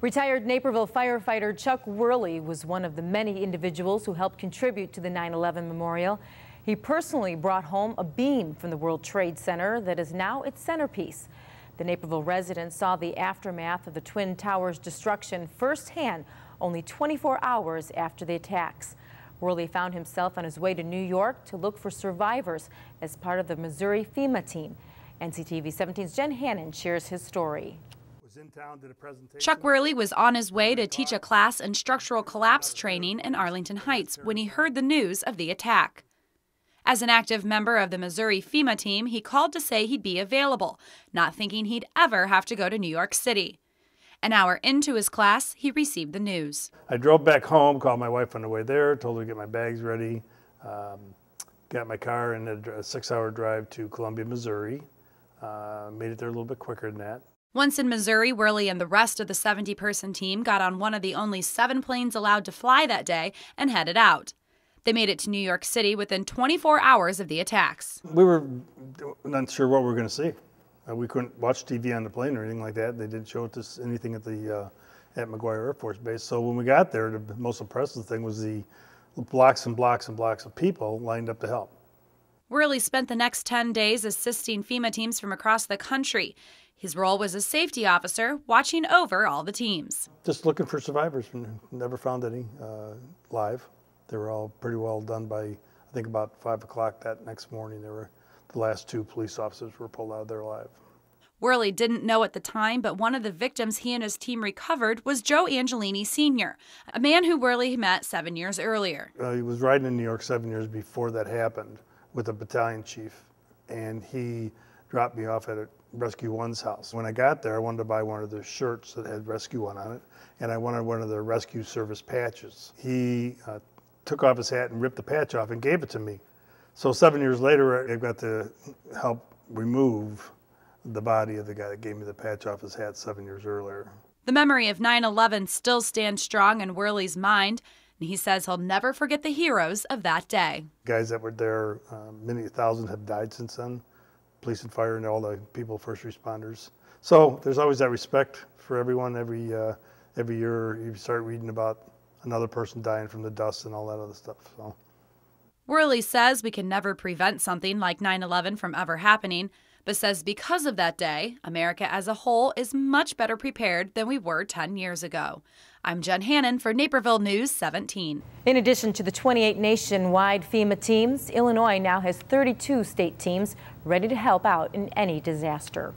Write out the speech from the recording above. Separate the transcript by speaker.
Speaker 1: Retired Naperville firefighter Chuck Wehrli was one of the many individuals who helped contribute to the 9/11 memorial. He personally brought home a beam from the World Trade Center that is now its centerpiece. The Naperville resident saw the aftermath of the Twin Towers destruction firsthand only 24 hours after the attacks. Wehrli found himself on his way to New York to look for survivors as part of the Missouri FEMA team. NCTV17's Jen Hannon shares his story.
Speaker 2: Chuck Wehrli was on his way to teach a class in structural collapse training in Arlington Heights when he heard the news of the attack. As an active member of the Missouri FEMA team, he called to say he'd be available, not thinking he'd ever have to go to New York City. An hour into his class, he received the news.
Speaker 3: I drove back home, called my wife on the way there, told her to get my bags ready, got my car, and a 6-hour drive to Columbia, Missouri. Made it there a little bit quicker than that.
Speaker 2: Once in Missouri, Wehrli and the rest of the 70-person team got on one of the only 7 planes allowed to fly that day and headed out. They made it to New York City within 24 hours of the attacks.
Speaker 3: We were not sure what we were going to see. We couldn't watch TV on the plane or anything like that. They didn't show us anything at McGuire Air Force Base. So when we got there, the most impressive thing was the blocks and blocks and blocks of people lined up to help.
Speaker 2: Wehrli spent the next 10 days assisting FEMA teams from across the country. His role was a safety officer, watching over all the teams.
Speaker 3: Just looking for survivors. Never found any live. They were all pretty well done by, I think, about 5 o'clock that next morning. The last 2 police officers were pulled out of there alive.
Speaker 2: Wehrli didn't know at the time, but one of the victims he and his team recovered was Joe Angelini Sr., a man who Wehrli met 7 years earlier.
Speaker 3: He was riding in New York 7 years before that happened with a battalion chief, and he dropped me off at Rescue One's house. When I got there, I wanted to buy one of their shirts that had Rescue One on it, and I wanted one of their rescue service patches. He took off his hat and ripped the patch off and gave it to me. So 7 years later, I got to help remove the body of the guy that gave me the patch off his hat 7 years earlier.
Speaker 2: The memory of 9/11 still stands strong in Wehrli's mind, and he says he'll never forget the heroes of that day.
Speaker 3: Guys that were there, many thousands have died since then. Police and fire and all the people, first responders. So there's always that respect for everyone. Every year you start reading about another person dying from the dust and all that other stuff. So
Speaker 2: Wehrli says we can never prevent something like 9/11 from ever happening, but says because of that day, America as a whole is much better prepared than we were 10 years ago. I'm Jen Hannon for Naperville News 17.
Speaker 1: In addition to the 28 nationwide FEMA teams, Illinois now has 32 state teams ready to help out in any disaster.